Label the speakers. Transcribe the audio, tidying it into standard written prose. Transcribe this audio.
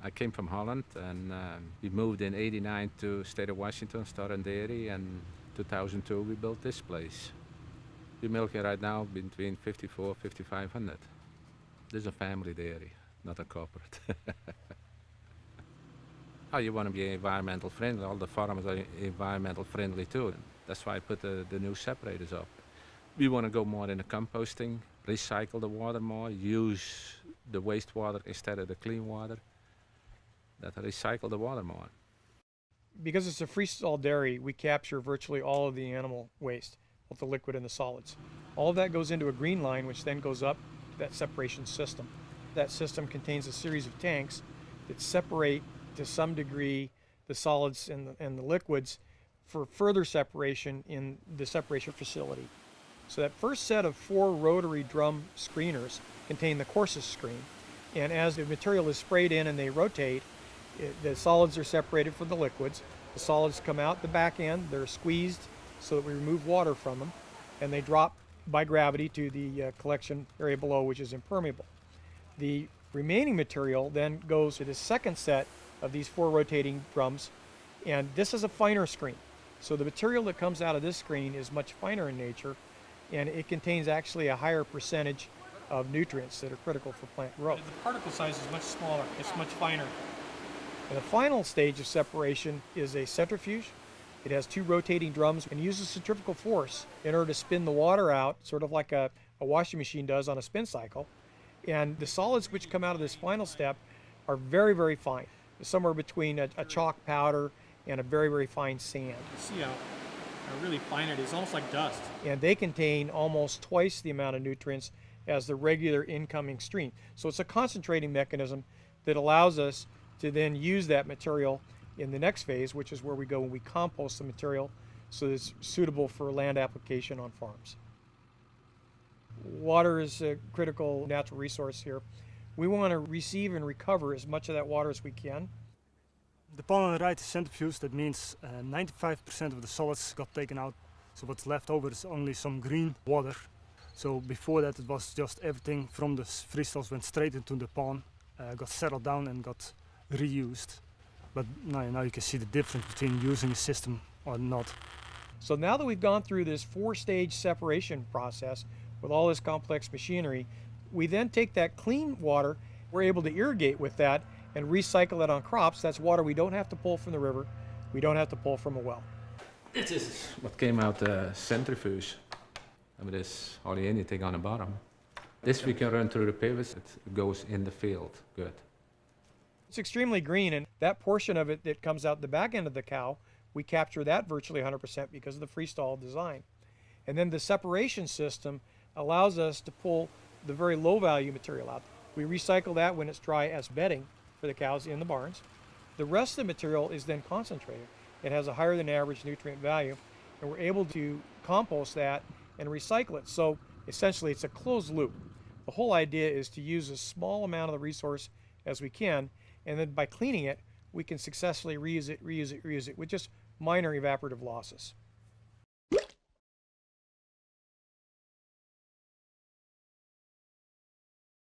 Speaker 1: I came from Holland, and we moved in '89 to state of Washington, started dairy, and 2002 we built this place. We're milking right now between 54, 5,500. This is a family dairy, not a corporate. Oh, you want to be environmental friendly. All the farmers are environmental friendly too. That's why I put the new separators up. We want to go more in the composting, recycle the water more, use the wastewater instead of the clean water. That recycle the water more.
Speaker 2: Because it's a freestall dairy, we capture virtually all of the animal waste, both the liquid and the solids. All of that goes into a green line, which then goes up to that separation system. That system contains a series of tanks that separate to some degree the solids and the liquids for further separation in the separation facility. So that first set of 4 rotary drum screeners contain the coarsest screen, and as the material is sprayed in and they rotate, the solids are separated from the liquids. The solids come out the back end, they're squeezed so that we remove water from them, and they drop by gravity to the collection area below, which is impermeable. The remaining material then goes to the second set of these 4 rotating drums, and this is a finer screen. So the material that comes out of this screen is much finer in nature, and it contains actually a higher percentage of nutrients that are critical for plant growth. The particle size is much smaller, it's much finer. And the final stage of separation is a centrifuge. It has 2 rotating drums and uses centrifugal force in order to spin the water out, sort of like a washing machine does on a spin cycle. And the solids which come out of this final step are very, very fine, somewhere between a chalk powder and a very, very fine sand. You see how really fine it is, almost like dust. And they contain almost twice the amount of nutrients as the regular incoming stream. So it's a concentrating mechanism that allows us to then use that material in the next phase, which is where we go and we compost the material so that it's suitable for land application on farms. Water is a critical natural resource here. We want to receive and recover as much of that water as we can.
Speaker 3: The pond on the right is centrifuge. That means 95% of the solids got taken out, so what's left over is only some green water. So before that it was just everything from the freestalls went straight into the pond, got settled down and got reused. But now you can see the difference between using a system or not.
Speaker 2: So now that we've gone through this 4-stage separation process with all this complex machinery, we then take that clean water, we're able to irrigate with that and recycle it on crops. That's water we don't have to pull from the river, we don't have to pull from a well.
Speaker 1: This is what came out the centrifuge. I mean, there's hardly anything on the bottom. This we can run through the pivots, it goes in the field, good.
Speaker 2: It's extremely green, and that portion of it that comes out the back end of the cow, we capture that virtually 100% because of the freestall design. And then the separation system allows us to pull the very low value material out. We recycle that when it's dry as bedding for the cows in the barns. The rest of the material is then concentrated. It has a higher than average nutrient value, and we're able to compost that and recycle it. So essentially it's a closed loop. The whole idea is to use a small amount of the resource as we can, and then by cleaning it, we can successfully reuse it with just minor evaporative losses.